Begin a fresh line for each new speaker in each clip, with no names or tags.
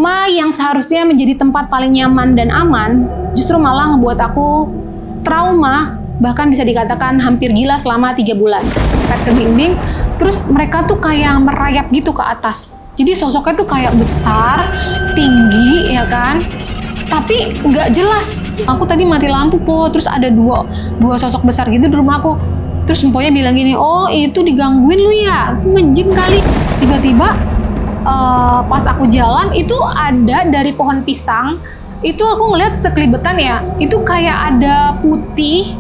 Rumah yang seharusnya menjadi tempat paling nyaman dan aman, justru malah ngebuat aku trauma, bahkan bisa dikatakan hampir gila selama 3 bulan. Pet ke dinding, terus mereka tuh kayak merayap gitu ke atas. Jadi sosoknya tuh kayak besar, tinggi, ya kan? Tapi nggak jelas. Aku tadi mati lampu, Po. Terus ada dua sosok besar gitu di rumah aku. Terus emponya bilang gini, oh itu digangguin lu ya, menjin kali. Tiba-tiba pas aku jalan itu ada dari pohon pisang, itu aku ngeliat sekelibetan ya, itu kayak ada putih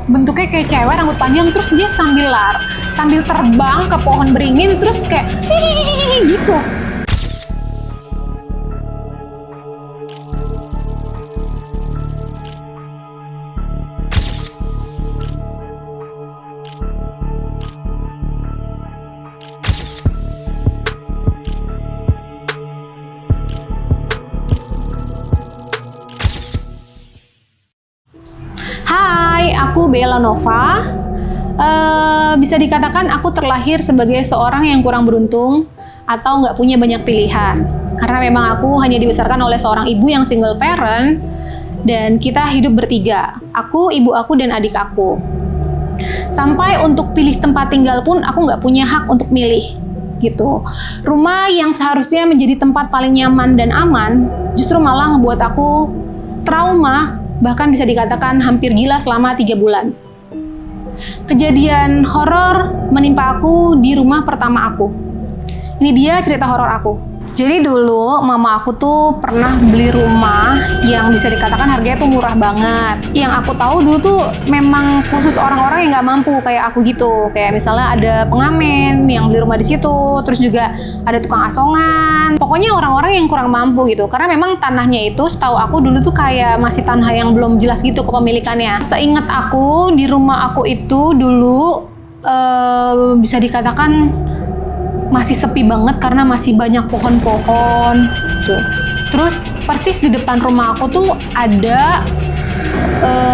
bentuknya kayak cewek rambut panjang, terus dia sambil terbang ke pohon beringin, terus kayak hihihi gitu. Hai, aku Bella Nova. Bisa dikatakan aku terlahir sebagai seorang yang kurang beruntung atau nggak punya banyak pilihan. Karena memang aku hanya dibesarkan oleh seorang ibu yang single parent dan kita hidup bertiga. Aku, ibu aku, dan adik aku. Sampai untuk pilih tempat tinggal pun aku nggak punya hak untuk milih. Gitu. Rumah yang seharusnya menjadi tempat paling nyaman dan aman justru malah ngebuat aku trauma, bahkan bisa dikatakan hampir gila selama 3 bulan. Kejadian horor menimpa aku di rumah pertama aku. Ini dia cerita horor aku. Jadi dulu mama aku tuh pernah beli rumah yang bisa dikatakan harganya tuh murah banget. Yang aku tahu dulu tuh memang khusus orang-orang yang nggak mampu kayak aku gitu. Kayak misalnya ada pengamen yang beli rumah di situ, terus juga ada tukang asongan. Pokoknya orang-orang yang kurang mampu gitu. Karena memang tanahnya itu setahu aku dulu tuh kayak masih tanah yang belum jelas gitu kepemilikannya. Seingat aku di rumah aku itu dulu bisa dikatakan masih sepi banget karena masih banyak pohon-pohon tuh. Terus persis di depan rumah aku tuh ada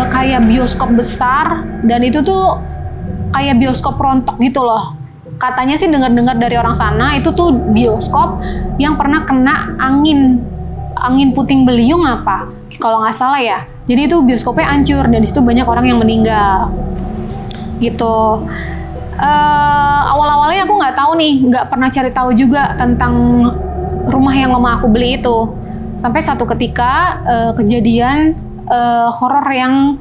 kayak bioskop besar, dan itu tuh kayak bioskop rontok gitu loh. Katanya sih dengar-dengar dari orang sana itu tuh bioskop yang pernah kena angin puting beliung apa kalau nggak salah ya. Jadi itu bioskopnya hancur dan di situ banyak orang yang meninggal gitu. Awal-awalnya aku nggak tahu nih, nggak pernah cari tahu juga tentang rumah yang mama aku beli itu. Sampai satu ketika kejadian horor yang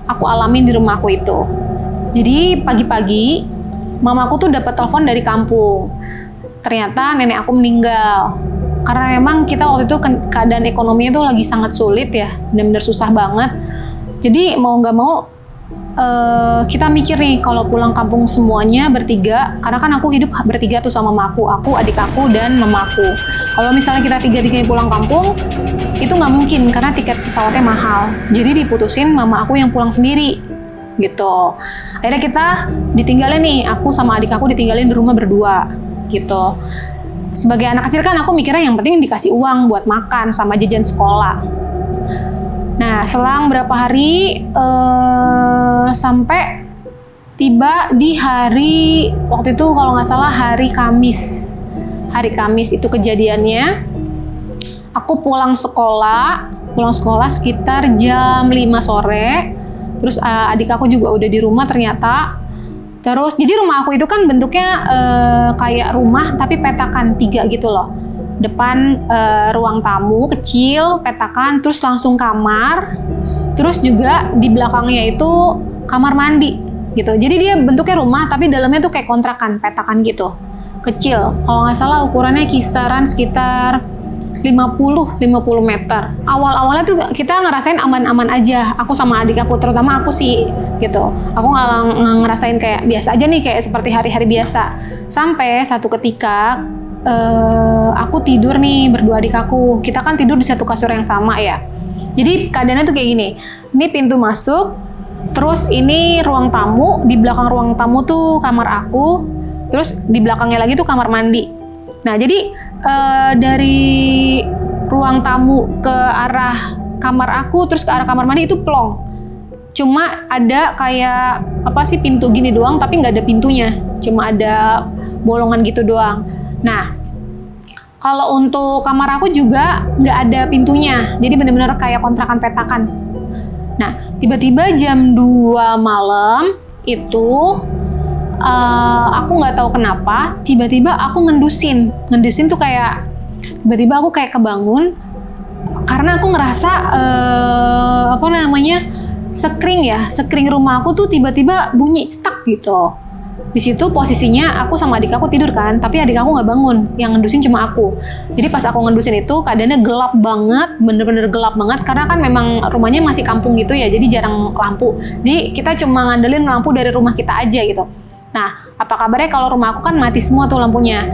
aku alamin di rumah aku itu. Jadi pagi-pagi mama aku tuh dapat telepon dari kampung. Ternyata nenek aku meninggal. Karena memang kita waktu itu keadaan ekonominya tuh lagi sangat sulit ya, benar-benar susah banget. Jadi mau nggak mau kita mikir nih kalau pulang kampung semuanya bertiga, karena kan aku hidup bertiga tuh sama mamaku, aku, adik aku, dan mamaku. Kalau misalnya kita tiga-tiganya pulang kampung, itu nggak mungkin karena tiket pesawatnya mahal. Jadi diputusin mama aku yang pulang sendiri, gitu. Akhirnya kita ditinggalin nih, aku sama adik aku ditinggalin di rumah berdua, gitu. Sebagai anak kecil kan aku mikirnya yang penting dikasih uang buat makan sama jajan sekolah. Nah, selang berapa hari sampai tiba di hari waktu itu kalau nggak salah hari Kamis itu kejadiannya. Aku pulang sekolah sekitar jam 5 sore. Terus adik aku juga udah di rumah ternyata. Terus jadi rumah aku itu kan bentuknya kayak rumah tapi petakan 3 gitu loh. Depan ruang tamu kecil, petakan, terus langsung kamar, terus juga di belakangnya itu kamar mandi gitu. Jadi dia bentuknya rumah tapi dalamnya tuh kayak kontrakan, petakan gitu, kecil. Kalau nggak salah ukurannya kisaran sekitar 50 meter. Awal-awalnya tuh kita ngerasain aman-aman aja, aku sama adik aku, terutama aku sih gitu. Aku nggak ngerasain kayak biasa aja nih, kayak seperti hari-hari biasa. Sampai satu ketika aku tidur nih berdua adik aku. Kita kan tidur di satu kasur yang sama ya. Jadi keadaannya tuh kayak gini. Ini pintu masuk, terus ini ruang tamu. Di belakang ruang tamu tuh kamar aku. Terus di belakangnya lagi tuh kamar mandi. Nah jadi dari ruang tamu ke arah kamar aku, terus ke arah kamar mandi itu plong. Cuma ada kayak pintu gini doang, tapi nggak ada pintunya. Cuma ada bolongan gitu doang. Nah, Kalau untuk kamar aku juga nggak ada pintunya, jadi benar-benar kayak kontrakan petakan. Nah, tiba-tiba jam 2 malam itu aku nggak tahu kenapa, tiba-tiba aku ngendusin tuh kayak tiba-tiba aku kayak kebangun karena aku ngerasa skring rumah aku tuh tiba-tiba bunyi cetak gitu. Di situ posisinya aku sama adik aku tidur kan, tapi adik aku nggak bangun, yang ngendusin cuma aku. Jadi pas aku ngendusin itu keadaannya gelap banget, bener-bener gelap banget karena kan memang rumahnya masih kampung gitu ya, jadi jarang lampu. Jadi kita cuma ngandelin lampu dari rumah kita aja gitu. Nah, apa kabarnya kalau rumah aku kan mati semua tuh lampunya.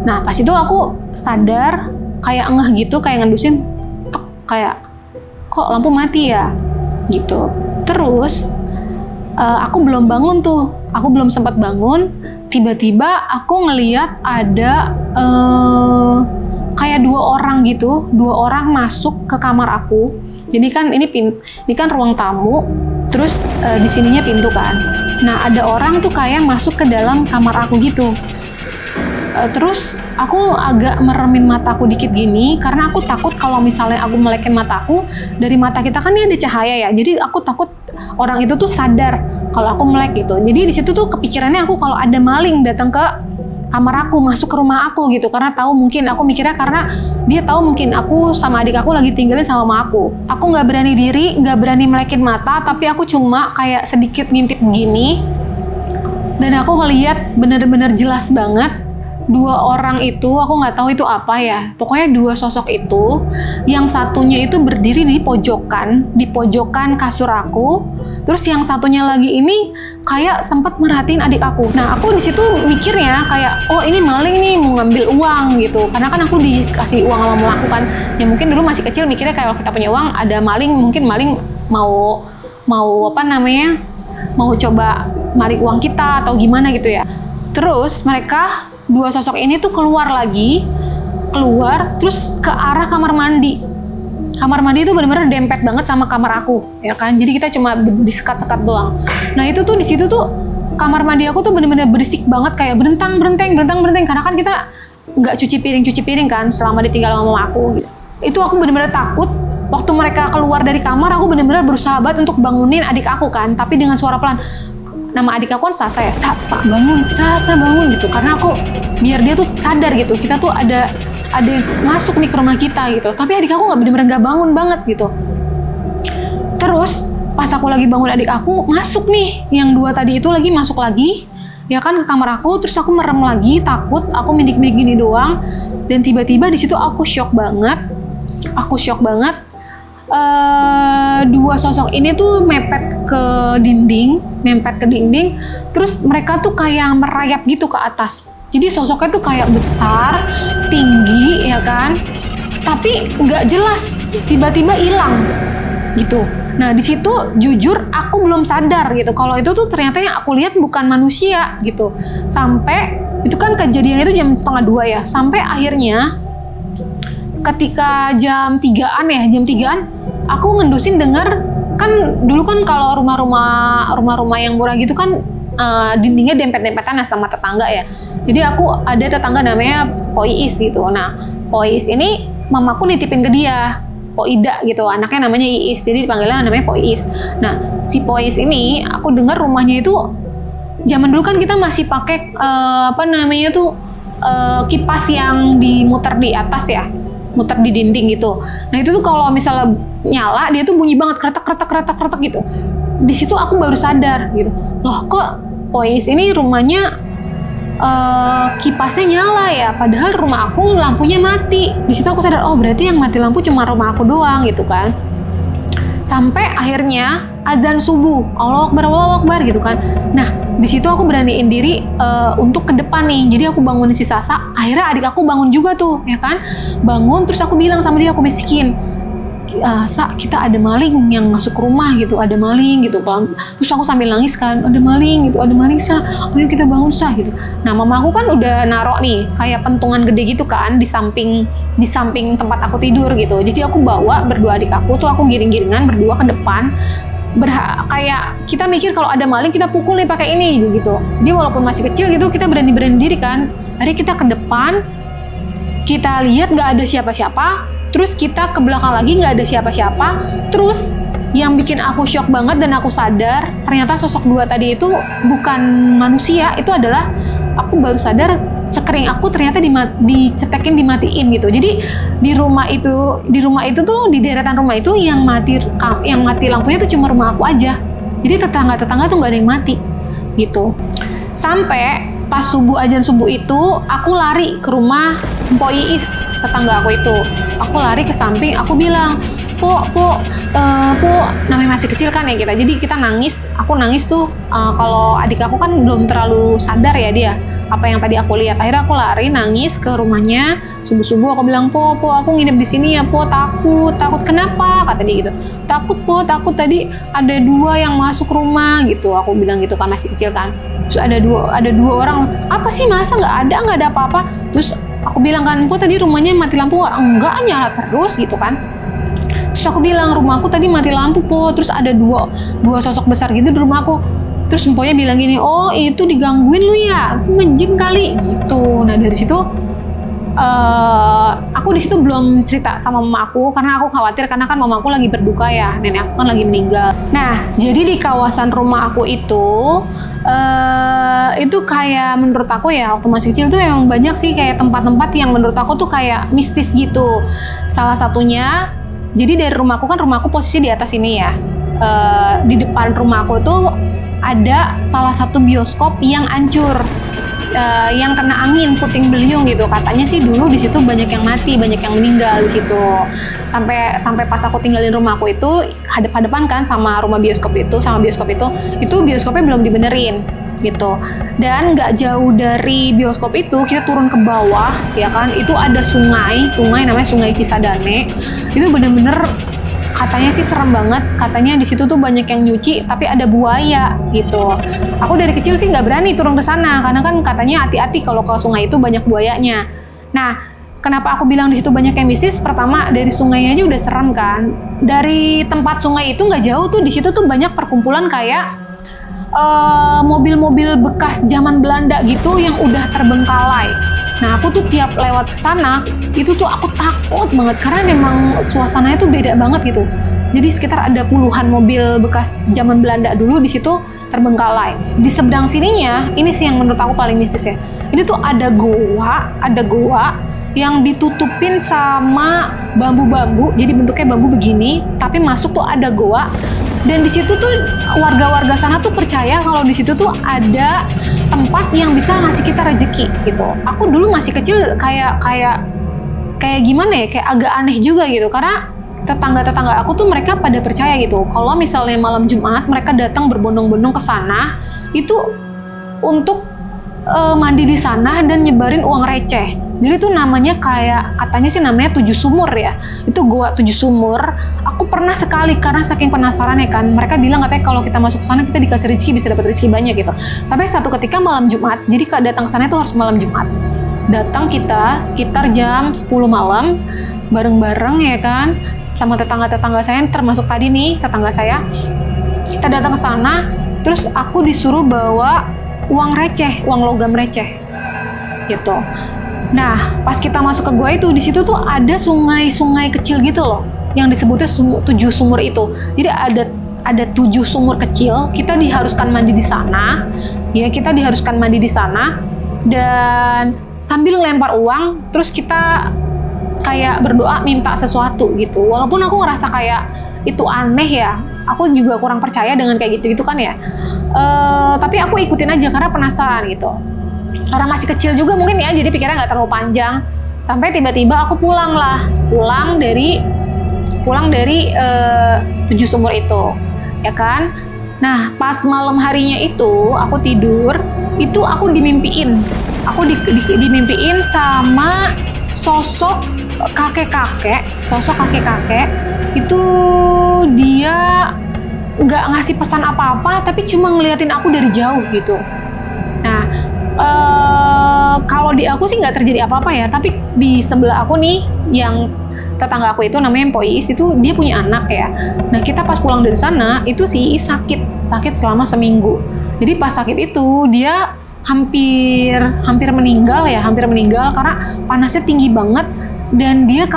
Nah, pas itu aku sadar kayak ngeh gitu, kayak ngendusin, kayak kok lampu mati ya gitu. Terus aku belum bangun tuh, aku belum sempat bangun, tiba-tiba aku ngeliat ada kayak dua orang masuk ke kamar aku. Jadi kan ini kan ruang tamu, terus di sininya pintu kan. Nah, ada orang tuh kayak masuk ke dalam kamar aku gitu. Terus aku agak meremin mataku dikit gini karena aku takut kalau misalnya aku melekin mataku, dari mata kita kan ini ada cahaya ya, jadi aku takut orang itu tuh sadar kalau aku melek gitu. Jadi di situ tuh kepikirannya aku kalau ada maling datang ke kamar aku, masuk ke rumah aku gitu, karena tahu mungkin aku mikirnya karena dia tahu mungkin aku sama adik aku lagi tinggalin sama mama aku. Aku nggak berani diri, nggak berani melekin mata, tapi aku cuma kayak sedikit ngintip gini dan aku ngeliat bener-bener jelas banget. Dua orang itu, aku nggak tahu itu apa ya. Pokoknya dua sosok itu, yang satunya itu berdiri di pojokan kasur aku. Terus yang satunya lagi ini kayak sempat merhatiin adik aku. Nah, aku di situ mikirnya kayak, oh ini maling nih mau ngambil uang gitu. Karena kan aku dikasih uang sama mamaku kan. Ya mungkin dulu masih kecil mikirnya kayak kalau kita punya uang ada maling, mungkin maling mau mau coba narik uang kita atau gimana gitu ya. Terus mereka dua sosok ini tuh keluar terus ke arah kamar mandi. Kamar mandi itu benar-benar dempet banget sama kamar aku, ya kan? Jadi kita cuma disekat-sekat doang. Nah, itu tuh di situ tuh kamar mandi aku tuh benar-benar berisik banget, kayak berentang-berenteng karena kan kita nggak cuci piring kan selama ditinggal sama mama aku gitu. Itu aku benar-benar takut. Waktu mereka keluar dari kamar, aku benar-benar berusaha banget untuk bangunin adik aku kan, tapi dengan suara pelan. Nama adik aku kan Sasa ya, Sa bangun gitu, karena aku biar dia tuh sadar gitu, kita tuh ada yang masuk nih ke rumah kita gitu. Tapi adik aku bener-bener nggak bangun banget gitu. Terus pas aku lagi bangun adik aku masuk nih, yang dua tadi itu lagi masuk lagi, ya kan ke kamar aku. Terus aku merem lagi, takut, aku mindik-mindik gini doang. Dan tiba-tiba di situ aku shock banget. Dua sosok ini tuh mepet ke dinding, terus mereka tuh kayak merayap gitu ke atas. Jadi sosoknya tuh kayak besar, tinggi, ya kan? Tapi nggak jelas, tiba-tiba hilang gitu. Nah, di situ jujur aku belum sadar gitu kalau itu tuh ternyata yang aku lihat bukan manusia gitu. Sampai itu kan kejadian itu jam 1:30 ya. Sampai akhirnya ketika jam 3-an aku ngendusin denger, kan dulu kan kalau rumah-rumah yang murah gitu kan dindingnya dempet-dempetan sama tetangga ya. Jadi aku ada tetangga namanya Po Iis gitu. Nah, Po Iis ini mamaku nitipin ke dia, Po Ida gitu, anaknya namanya Iis, jadi dipanggilnya namanya Po Iis. Nah, si Po Iis ini aku dengar rumahnya itu zaman dulu kan kita masih pakai kipas yang dimuter di atas ya, muter di dinding gitu. Nah, itu tuh kalau misalnya nyala dia tuh bunyi banget, kretek gitu. Di situ aku baru sadar gitu, loh kok Pois ini rumahnya kipasnya nyala ya, padahal rumah aku lampunya mati. Di situ aku sadar, oh berarti yang mati lampu cuma rumah aku doang gitu kan. Sampai akhirnya azan subuh, Allahu Akbar gitu kan. Nah, di situ aku beraniin diri untuk ke depan nih. Jadi aku bangunin si Sasa. Akhirnya adik aku bangun juga tuh, ya kan? Bangun, terus aku bilang sama dia, aku bisikin, Sa, kita ada maling yang masuk ke rumah gitu, ada maling gitu. Terus aku sambil nangis kan, ada maling gitu, ada maling Sa, ayo kita bangun Sa gitu. Nah, mama aku kan udah narok nih kayak pentungan gede gitu kan di samping tempat aku tidur gitu. Jadi aku bawa berdua adik aku tuh, aku giring-giringan berdua ke depan. Kayak kita mikir kalau ada maling kita pukul nih pakai ini gitu. Dia walaupun masih kecil gitu, kita berani diri kan. Akhirnya kita ke depan. kita lihat nggak ada siapa-siapa, terus kita ke belakang lagi nggak ada siapa-siapa, terus yang bikin aku shock banget dan aku sadar ternyata sosok dua tadi itu bukan manusia, itu adalah aku baru sadar sekering aku ternyata dicetekin, dimatiin gitu. Jadi di rumah itu tuh di deretan rumah itu yang mati lampunya tuh cuma rumah aku aja. Jadi tetangga tuh nggak ada yang mati gitu. Sampai pas azan subuh itu aku lari ke rumah Mpok Iis, tetangga aku itu. Aku lari ke samping, aku bilang, Po, namanya masih kecil kan ya kita. Jadi kita nangis, aku nangis tuh kalau adik aku kan belum terlalu sadar ya dia apa yang tadi aku lihat. Akhirnya aku lari nangis ke rumahnya. Subuh-subuh aku bilang, Po, aku nginep di sini ya, Po, takut. Kenapa? Kata dia gitu. Takut, Po, takut tadi ada dua yang masuk rumah gitu. Aku bilang gitu kan, masih kecil kan. Terus ada dua orang, apa sih, masa nggak ada apa-apa. Terus aku bilang kan, Po, tadi rumahnya mati lampu nggak? Enggak, nyala terus gitu kan. Terus aku bilang, rumahku tadi mati lampu, Po. Terus ada dua sosok besar gitu di rumahku. Terus empoknya bilang gini, oh itu digangguin lu ya, itu ngejin kali gitu. Nah dari situ aku di situ belum cerita sama mama aku karena aku khawatir, karena kan mama aku lagi berduka ya, nenek aku kan lagi meninggal. Nah jadi di kawasan rumah aku itu kayak menurut aku ya waktu masih kecil tuh emang banyak sih kayak tempat-tempat yang menurut aku tuh kayak mistis gitu. Salah satunya, jadi dari rumahku posisi di atas ini ya, di depan rumahku tuh ada salah satu bioskop yang hancur, yang kena angin puting beliung gitu. Katanya sih dulu di situ banyak yang mati, banyak yang meninggal di situ. Sampai pas aku tinggalin rumahku itu hadap-hadapan kan sama bioskop itu bioskopnya belum dibenerin gitu. Dan nggak jauh dari bioskop itu kita turun ke bawah ya kan, itu ada sungai namanya Sungai Cisadane. Itu bener-bener katanya sih serem banget, katanya di situ tuh banyak yang nyuci tapi ada buaya gitu. Aku dari kecil sih nggak berani turun ke sana karena kan katanya hati-hati kalau ke sungai itu banyak buayanya. Nah, kenapa aku bilang di situ banyak yang mistis? Pertama dari sungainya aja udah serem kan. Dari tempat sungai itu nggak jauh tuh, di situ tuh banyak perkumpulan kayak mobil-mobil bekas zaman Belanda gitu yang udah terbengkalai. Nah aku tuh tiap lewat ke sana itu tuh aku takut banget karena memang suasananya tuh beda banget gitu. Jadi sekitar ada puluhan mobil bekas zaman Belanda dulu di situ terbengkalai. Di seberang sininya, ini sih yang menurut aku paling mistis ya. Ini tuh ada goa yang ditutupin sama bambu-bambu. Jadi bentuknya bambu begini, tapi masuk tuh ada goa. Dan di situ tuh warga-warga sana tuh percaya kalau di situ tuh ada tempat yang bisa ngasih kita rezeki gitu. Aku dulu masih kecil kayak gimana ya, kayak agak aneh juga gitu karena tetangga-tetangga aku tuh mereka pada percaya gitu. Kalau misalnya malam Jumat mereka datang berbondong-bondong ke sana itu untuk mandi di sana dan nyebarin uang receh. Jadi tuh namanya katanya sih namanya 7 sumur ya. Itu goa 7 sumur. Aku pernah sekali karena saking penasaran ya kan. Mereka bilang katanya kalau kita masuk ke sana kita dikasih rezeki, bisa dapat rezeki banyak gitu. Sampai satu ketika malam Jumat. Jadi datang ke sana itu harus malam Jumat. Datang kita sekitar jam 10 malam bareng-bareng ya kan sama tetangga-tetangga saya, termasuk tadi nih tetangga saya. Kita datang ke sana, terus aku disuruh bawa uang receh, uang logam receh gitu. Nah, pas kita masuk ke gua itu, di situ tuh ada sungai-sungai kecil gitu loh, yang disebutnya 7 sumur itu. Jadi ada 7 sumur kecil, kita diharuskan mandi di sana. Ya, kita diharuskan mandi di sana dan sambil ngelempar uang, terus kita kayak berdoa minta sesuatu gitu. Walaupun aku ngerasa kayak itu aneh ya, aku juga kurang percaya dengan kayak gitu-gitu kan ya. Tapi aku ikutin aja karena penasaran gitu. Karena masih kecil juga mungkin ya, jadi pikirnya nggak terlalu panjang. Sampai tiba-tiba aku pulang dari 7 sumur itu, ya kan. Nah, pas malam harinya itu aku tidur, itu aku dimimpiin. Aku dimimpiin sama sosok kakek-kakek. Itu dia nggak ngasih pesan apa-apa, tapi cuma ngeliatin aku dari jauh gitu. Nah, kalau di aku sih nggak terjadi apa-apa ya, tapi di sebelah aku nih, yang tetangga aku itu namanya Mpok Iis, itu dia punya anak ya. Nah kita pas pulang dari sana, itu si Iis sakit selama seminggu. Jadi pas sakit itu dia hampir meninggal karena panasnya tinggi banget, dan dia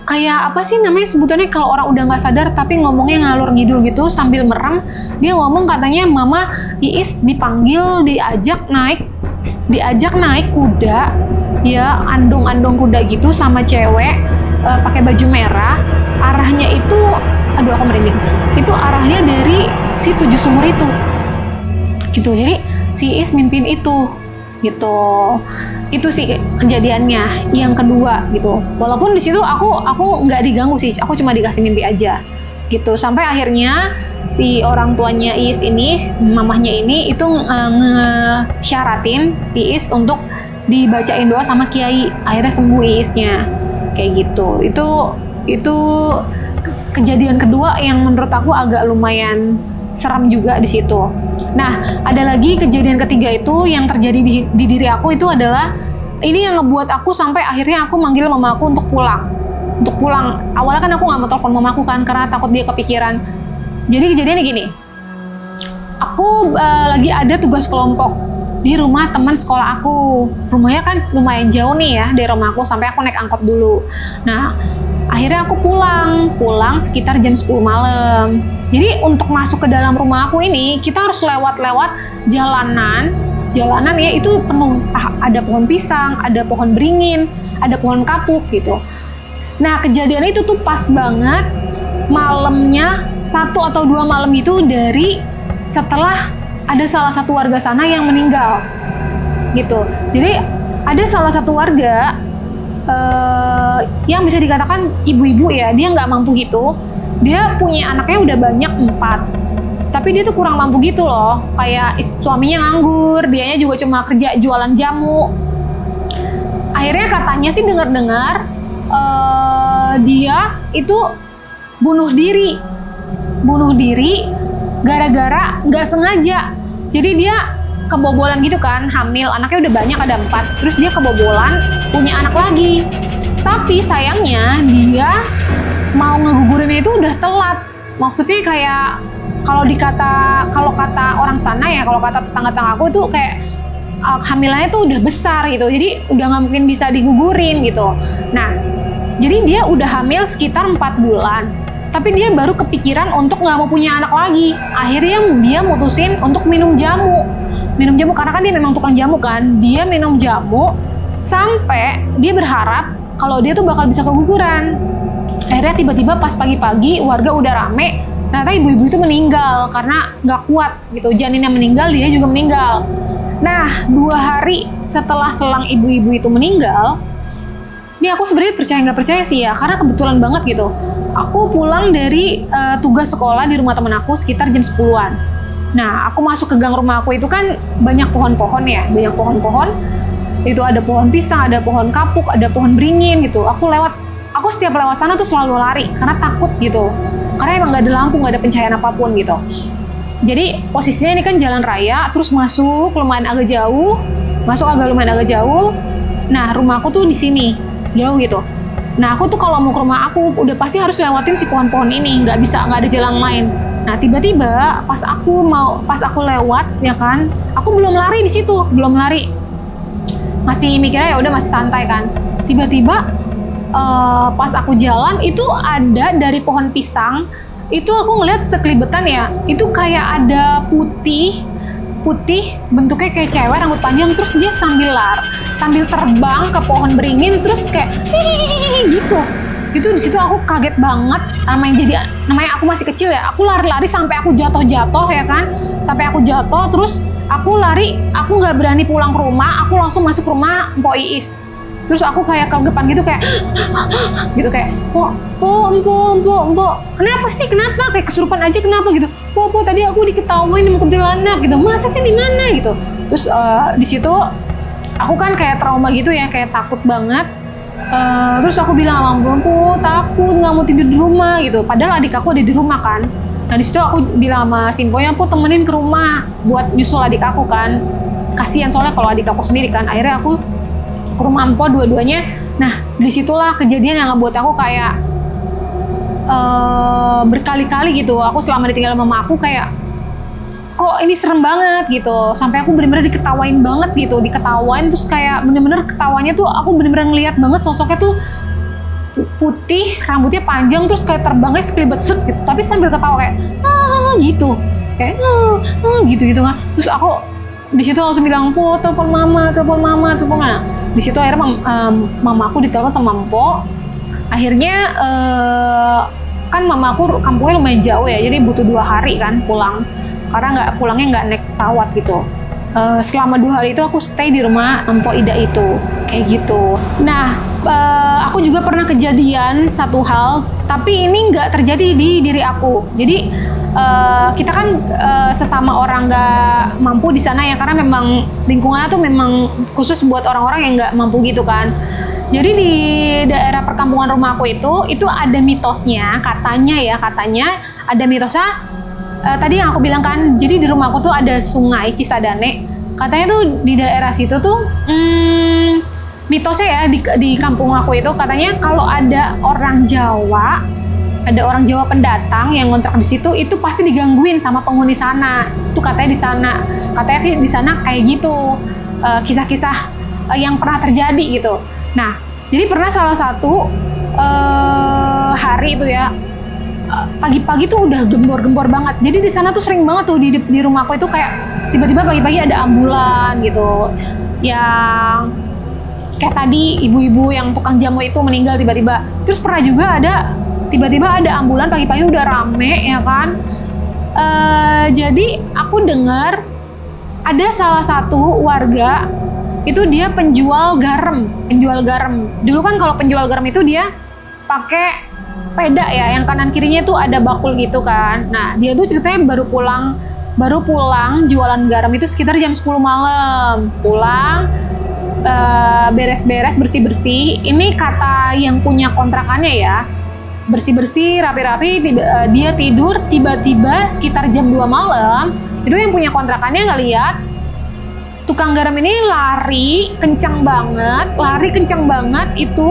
kayak apa sih namanya sebutannya kalau orang udah nggak sadar tapi ngomongnya ngalur ngidul gitu sambil merem. Dia ngomong katanya Mama Iis dipanggil, diajak naik kuda ya, andong kuda gitu sama cewek pakai baju merah. Arahnya itu, aduh aku merinding, itu arahnya dari si 7 sumur itu gitu. Jadi si Iis mimpin itu gitu. Itu sih kejadiannya yang kedua gitu. Walaupun di situ aku nggak diganggu sih, aku cuma dikasih mimpi aja gitu. Sampai akhirnya si orang tuanya Iis ini, mamahnya ini itu ngesyaratin Iis untuk dibacain doa sama kiai. Akhirnya sembuh Iisnya kayak gitu. Itu kejadian kedua yang menurut aku agak lumayan seram juga di situ. Nah, ada lagi kejadian ketiga itu yang terjadi di diri aku. Itu adalah ini yang ngebuat aku sampai akhirnya aku manggil mama aku untuk pulang. Awalnya kan aku nggak mau telepon mama aku kan karena takut dia kepikiran. Jadi kejadiannya gini, aku lagi ada tugas kelompok di rumah teman sekolah aku. Rumahnya kan lumayan jauh nih ya dari rumah aku, sampai aku naik angkot dulu. Nah, akhirnya aku pulang sekitar jam 10 malam. Jadi untuk masuk ke dalam rumah aku ini, kita harus lewat jalanan ya, itu penuh. Ada pohon pisang, ada pohon beringin, ada pohon kapuk gitu. Nah, kejadiannya itu tuh pas banget malamnya, 1 atau 2 malam itu dari setelah ada salah satu warga sana yang meninggal gitu. Jadi ada salah satu warga yang bisa dikatakan ibu-ibu ya, dia nggak mampu gitu. Dia punya anaknya udah banyak 4, tapi dia tuh kurang mampu gitu loh. Kayak suaminya nganggur, dianya juga cuma kerja jualan jamu. Akhirnya katanya sih dengar-dengar dia itu bunuh diri gara-gara nggak sengaja. Jadi dia kebobolan gitu kan, hamil, anaknya udah banyak, ada 4, terus dia kebobolan punya anak lagi. Tapi sayangnya dia mau ngegugurinnya itu udah telat. Maksudnya kayak kalau kata orang sana ya, kalau kata tetangga-tetangga aku itu kayak hamilannya tuh udah besar gitu, jadi udah nggak mungkin bisa digugurin gitu. Nah, jadi dia udah hamil sekitar 4 bulan, tapi dia baru kepikiran untuk nggak mau punya anak lagi. Akhirnya dia mutusin untuk minum jamu karena kan dia memang tukang jamu kan. Dia minum jamu sampai dia berharap kalau dia tuh bakal bisa keguguran. Akhirnya tiba-tiba pas pagi-pagi warga udah rame, ternyata ibu-ibu itu meninggal karena nggak kuat gitu. Janinnya meninggal, dia juga meninggal. Nah, 2 hari setelah selang ibu-ibu itu meninggal, ini aku sebenarnya percaya nggak percaya sih ya, karena kebetulan banget gitu. Aku pulang dari tugas sekolah di rumah temen aku sekitar jam 10-an. Nah, aku masuk ke gang rumah aku itu kan banyak pohon-pohon ya, banyak pohon-pohon. Itu ada pohon pisang, ada pohon kapuk, ada pohon beringin gitu. Aku setiap lewat sana tuh selalu lari karena takut gitu. Karena emang nggak ada lampu, nggak ada pencahayaan apapun gitu. Jadi posisinya ini kan jalan raya, terus masuk lumayan agak jauh. Nah, rumah aku tuh di sini, jauh gitu. Nah, aku tuh kalau mau ke rumah aku udah pasti harus lewatin si pohon-pohon ini, nggak ada jalan lain. Nah, tiba-tiba pas aku lewat ya kan, aku belum lari di situ, masih mikirnya ya udah masih santai kan. Tiba-tiba pas aku jalan itu ada dari pohon pisang itu aku ngeliat sekelibetan ya, itu kayak ada putih bentuknya kayak cewek, rambut panjang, terus dia sambil terbang ke pohon beringin, terus kayak hihihi gitu. Itu di situ aku kaget banget. Namanya aku masih kecil ya, aku lari-lari sampai aku jatuh ya kan, terus aku lari, aku nggak berani pulang ke rumah, aku langsung masuk rumah Mpok Iis. Terus aku kayak kelegepan gitu, kayak Mpok, kenapa kayak kesurupan aja, kenapa gitu. Po, tadi aku diketawain sama kuntilanak gitu. Masa sih di mana gitu. Terus di situ aku kan kayak trauma gitu ya, kayak takut banget. Terus aku bilang sama Po, takut nggak mau tidur di rumah gitu. Padahal adik aku ada di rumah kan. Nah di situ aku bilang sama Simponya, Po temenin ke rumah buat nyusul adik aku kan. Kasihan soalnya kalau adik aku sendiri kan. Akhirnya aku ke rumah Empo dua-duanya. Nah disitulah kejadian yang ngebuat aku kayak berkali-kali gitu. Aku selama ditinggal mama aku kayak kok ini serem banget gitu, sampai aku bener-bener diketawain banget gitu, diketawain terus kayak bener-bener ketawanya tuh aku bener-bener ngeliat banget sosoknya tuh putih, rambutnya panjang terus kayak terbangnya sekelibat set gitu, tapi sambil ketawa kayak gitu, kayak gitu kan. Terus aku di situ langsung bilang, "Po, telepon mama. Di situ akhirnya mama aku ditelepon sama Mpo. Akhirnya kan mama aku kampungnya lumayan jauh ya, jadi butuh 2 hari kan pulang, karena pulangnya nggak naik pesawat gitu. Selama 2 hari itu aku stay di rumah Mpo Ida itu, kayak gitu. Nah, aku juga pernah kejadian satu hal, tapi ini nggak terjadi di diri aku. Jadi kita kan sesama orang nggak mampu di sana ya, karena memang lingkungannya tuh memang khusus buat orang-orang yang nggak mampu gitu kan. Jadi di daerah perkampungan rumah aku itu ada mitosnya, katanya ada mitosnya. Tadi yang aku bilang kan, jadi di rumah aku tuh ada sungai Cisadane. Katanya tuh di daerah situ tuh mitosnya ya di kampung aku itu katanya kalau ada orang Jawa pendatang yang ngontrak di situ itu pasti digangguin sama penghuni sana. Itu katanya di sana kayak gitu, kisah-kisah yang pernah terjadi gitu. Nah, jadi pernah salah satu hari itu ya, pagi-pagi tuh udah gembor-gembor banget. Jadi di sana tuh sering banget tuh di rumah aku itu kayak tiba-tiba pagi-pagi ada ambulan gitu, yang kayak tadi ibu-ibu yang tukang jamu itu meninggal tiba-tiba. Terus pernah juga tiba-tiba ada ambulan pagi-pagi udah rame ya kan. Jadi aku dengar ada salah satu warga itu dia penjual garam. Dulu kan kalau penjual garam itu dia pakai sepeda ya, yang kanan kirinya tuh ada bakul gitu kan. Nah, dia tuh ceritanya baru pulang jualan garam itu sekitar jam 10 malam. Pulang beres-beres, bersih-bersih. Ini kata yang punya kontrakannya ya. Bersih-bersih, rapi-rapi, dia tidur, tiba-tiba sekitar jam 2 malam, itu yang punya kontrakannya ngeliat tukang garam ini lari kencang banget, itu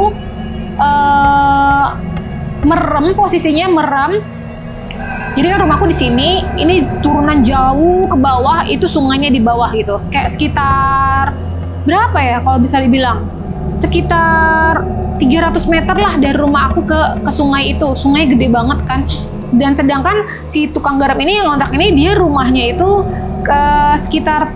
posisinya merem. Jadi kan rumahku di sini, ini turunan jauh ke bawah, itu sungainya di bawah gitu, kayak sekitar berapa ya kalau bisa dibilang, sekitar 300 meter lah dari rumah aku ke sungai itu. Sungai gede banget kan. Dan sedangkan si tukang garam ini yang ngontrak ini, dia rumahnya itu ke sekitar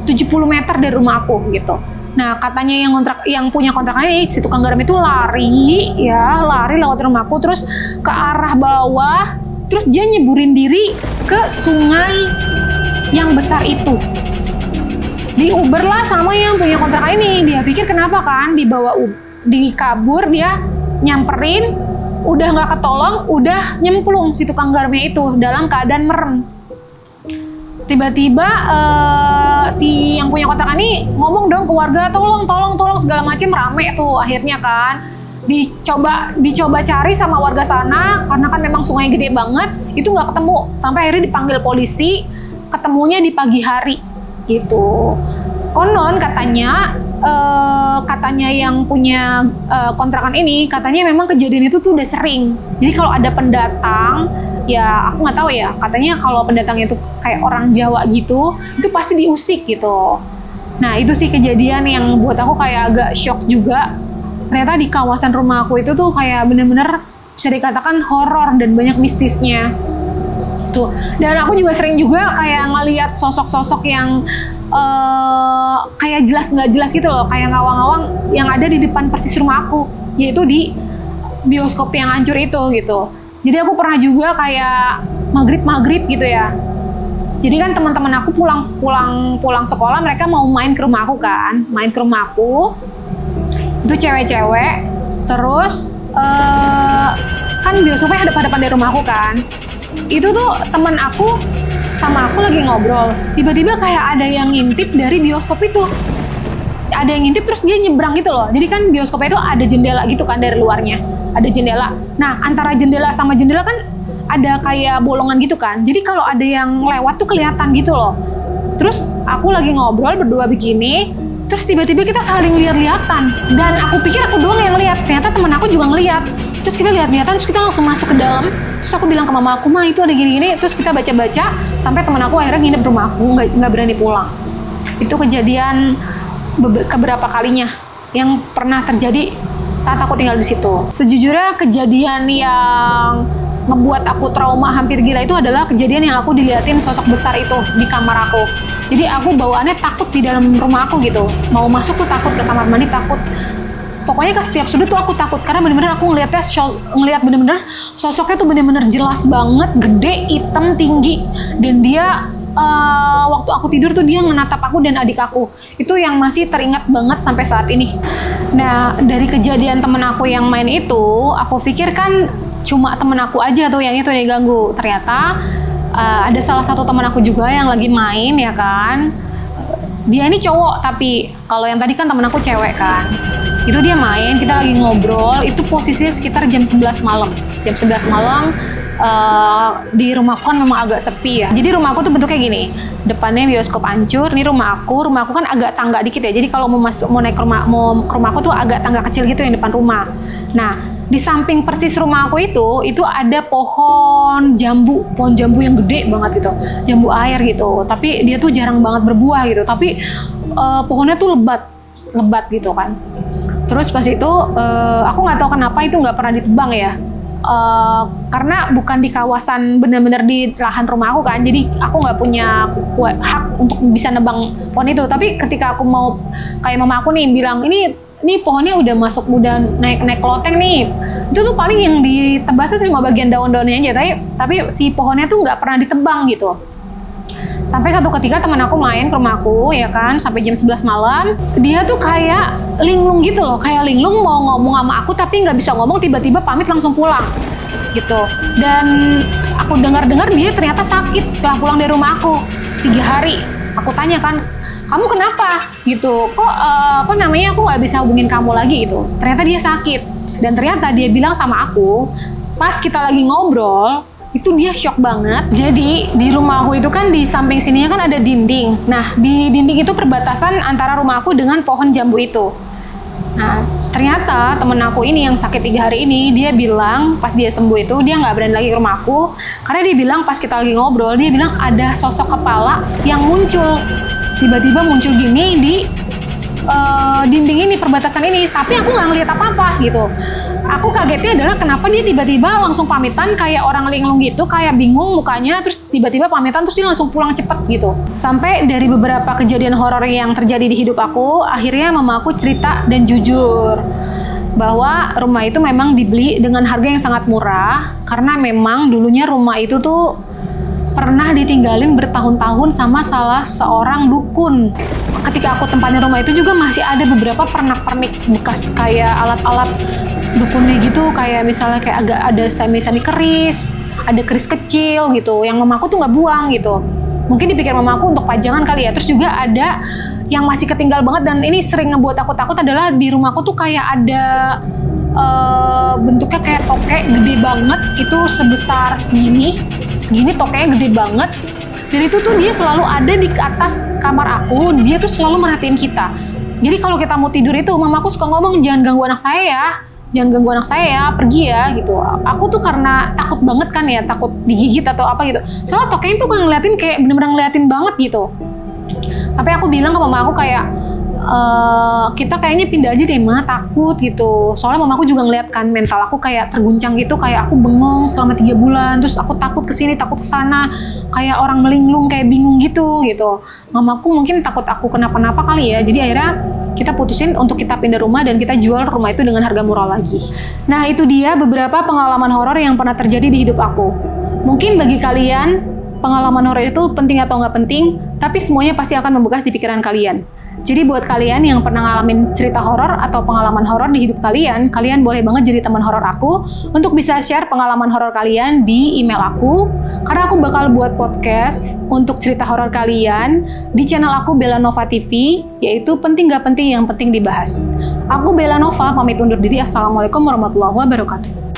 70 meter dari rumah aku gitu. Nah, katanya yang punya kontrakan ini, si tukang garam itu lari lewat rumahku terus ke arah bawah, terus dia nyeburin diri ke sungai yang besar itu. Diuber lah sama yang punya kontrakan ini. Dia pikir kenapa kan, dikabur, dia nyamperin, udah nggak ketolong, udah nyemplung si tukang garamnya itu dalam keadaan merem. Tiba-tiba si yang punya kontrakan ini ngomong dong ke warga, tolong segala macam, rame tuh akhirnya kan. Dicoba cari sama warga sana, karena kan memang sungai gede banget, itu nggak ketemu. Sampai akhirnya dipanggil polisi, ketemunya di pagi hari gitu. Konon katanya yang punya kontrakan ini, katanya memang kejadian itu tuh udah sering. Jadi kalau ada pendatang, ya aku nggak tahu ya, katanya kalau pendatang itu kayak orang Jawa gitu, itu pasti diusik gitu. Nah, itu sih kejadian yang buat aku kayak agak shock juga. Ternyata di kawasan rumah aku itu tuh kayak bener-bener bisa dikatakan horor dan banyak mistisnya. Tuh. Dan aku juga sering juga kayak ngelihat sosok-sosok yang kayak jelas nggak jelas gitu loh, kayak ngawang-ngawang yang ada di depan persis rumah aku, yaitu di bioskop yang hancur itu gitu. Jadi aku pernah juga kayak maghrib gitu ya. Jadi kan teman-teman aku pulang sekolah, mereka mau main ke rumah aku. Itu cewek-cewek, terus kan bioskopnya hadapan dari rumah aku kan. Itu tuh teman aku sama aku lagi ngobrol, tiba-tiba kayak ada yang ngintip dari bioskop itu. Ada yang ngintip terus dia nyebrang gitu loh. Jadi kan bioskopnya itu ada jendela gitu kan dari luarnya. Ada jendela. Nah, antara jendela sama jendela kan ada kayak bolongan gitu kan. Jadi kalau ada yang lewat tuh kelihatan gitu loh. Terus aku lagi ngobrol berdua begini, terus tiba-tiba kita saling lihat-lihatan. Dan aku pikir aku doang yang lihat, ternyata teman aku juga ngelihat. Terus kita lihat-lihatan, terus kita langsung masuk ke dalam. Terus aku bilang ke mama aku, "Ma, itu ada gini-gini." Terus kita baca-baca sampai teman aku akhirnya nginep di rumah aku, nggak berani pulang. Itu kejadian keberapa kalinya yang pernah terjadi saat aku tinggal di situ. Sejujurnya kejadian yang ngebuat aku trauma hampir gila itu adalah kejadian yang aku diliatin sosok besar itu di kamar aku. Jadi aku bawaannya takut di dalam rumah aku gitu. Mau masuk tuh takut, ke kamar mandi takut. Pokoknya ke setiap sudut tuh aku takut karena bener-bener aku ngeliat bener-bener sosoknya tuh bener-bener jelas banget, gede, hitam, tinggi, dan dia waktu aku tidur tuh dia menatap aku dan adik aku. Itu yang masih teringat banget sampai saat ini. Nah, dari kejadian temen aku yang main itu, aku pikir kan cuma temen aku aja tuh yang itu yang ganggu. Ternyata ada salah satu teman aku juga yang lagi main ya kan. Dia ini cowok, tapi kalau yang tadi kan temen aku cewek kan. Itu dia main, kita lagi ngobrol, itu posisinya sekitar jam 11 malam. Jam 11 malam, di rumahku kan memang agak sepi ya. Jadi rumahku tuh bentuknya gini, depannya bioskop Ancur, ini rumahku kan agak tangga dikit ya. Jadi kalau mau naik ke rumahku tuh agak tangga kecil gitu yang depan rumah. Nah, di samping persis rumah aku itu ada pohon jambu yang gede banget gitu, jambu air gitu. Tapi dia tuh jarang banget berbuah gitu. Tapi pohonnya tuh lebat gitu kan. Terus pas itu aku nggak tahu kenapa itu nggak pernah ditebang ya. Karena bukan di kawasan benar-benar di lahan rumah aku kan, jadi aku nggak punya hak untuk bisa nebang pohon itu. Tapi ketika aku mau, kayak mama aku nih bilang, ini pohonnya udah naik loteng nih, itu tuh paling yang ditebas tuh cuma bagian daun-daunnya aja, tapi si pohonnya tuh nggak pernah ditebang gitu. Sampai satu ketika teman aku main ke rumahku ya kan, sampai jam 11 malam, dia tuh kayak linglung gitu loh, kayak linglung mau ngomong sama aku tapi nggak bisa ngomong, tiba-tiba pamit langsung pulang gitu. Dan aku dengar-dengar dia ternyata sakit setelah pulang dari rumah aku 3 hari. Aku tanya kan, "Kamu kenapa?" gitu, "Kok aku nggak bisa hubungin kamu lagi?" gitu. Ternyata dia sakit, dan ternyata dia bilang sama aku pas kita lagi ngobrol, itu dia shock banget. Jadi di rumah aku itu kan di samping sininya kan ada dinding. Nah, di dinding itu perbatasan antara rumah aku dengan pohon jambu itu. Nah, ternyata temen aku ini yang sakit 3 hari ini, dia bilang pas dia sembuh itu dia nggak berani lagi ke rumah aku karena dia bilang pas kita lagi ngobrol, dia bilang ada sosok kepala yang muncul, tiba-tiba muncul gini di dinding ini, perbatasan ini, tapi aku nggak ngeliat apa-apa gitu. Aku kagetnya adalah kenapa dia tiba-tiba langsung pamitan kayak orang linglung gitu, kayak bingung mukanya, terus tiba-tiba pamitan, terus dia langsung pulang cepet gitu. Sampai dari beberapa kejadian horor yang terjadi di hidup aku, akhirnya mama aku cerita dan jujur bahwa rumah itu memang dibeli dengan harga yang sangat murah, karena memang dulunya rumah itu tuh pernah ditinggalin bertahun-tahun sama salah seorang dukun. Ketika aku tempatin rumah itu juga masih ada beberapa pernak-pernik bekas kayak alat-alat dukunnya gitu, kayak misalnya kayak agak ada semi-semi keris, ada keris kecil gitu, yang mamaku tuh nggak buang gitu. Mungkin dipikir mamaku untuk pajangan kali ya. Terus juga ada yang masih ketinggal banget, dan ini sering ngebuat aku takut adalah di rumahku tuh kayak ada bentuknya kayak tokek gede banget, itu sebesar segini tokeknya gede banget. Dan itu tuh dia selalu ada di atas kamar aku, dia tuh selalu merhatiin kita. Jadi kalau kita mau tidur itu, mamaku suka ngomong, "Jangan ganggu anak saya ya, jangan ganggu anak saya ya, pergi ya," gitu. Aku tuh karena takut banget kan ya, takut digigit atau apa gitu. Soalnya tokeknya tuh ngeliatin kayak bener-bener ngeliatin banget gitu. Tapi aku bilang ke mama aku kayak, kita kayaknya pindah aja deh Ma, takut gitu. Soalnya mamaku juga ngeliat kan mental aku kayak terguncang gitu, kayak aku bengong selama 3 bulan, terus aku takut kesini, takut kesana, kayak orang melinglung, kayak bingung gitu. Mamaku mungkin takut aku kenapa-napa kali ya, jadi akhirnya kita putusin untuk kita pindah rumah dan kita jual rumah itu dengan harga murah lagi. Nah, itu dia beberapa pengalaman horor yang pernah terjadi di hidup aku. Mungkin bagi kalian, pengalaman horor itu penting atau nggak penting, tapi semuanya pasti akan membekas di pikiran kalian. Jadi buat kalian yang pernah ngalamin cerita horor atau pengalaman horor di hidup kalian, kalian boleh banget jadi teman horor aku untuk bisa share pengalaman horor kalian di email aku, karena aku bakal buat podcast untuk cerita horor kalian di channel aku Bella Nova TV, yaitu penting gak penting yang penting dibahas. Aku Bella Nova pamit undur diri. Assalamualaikum warahmatullahi wabarakatuh.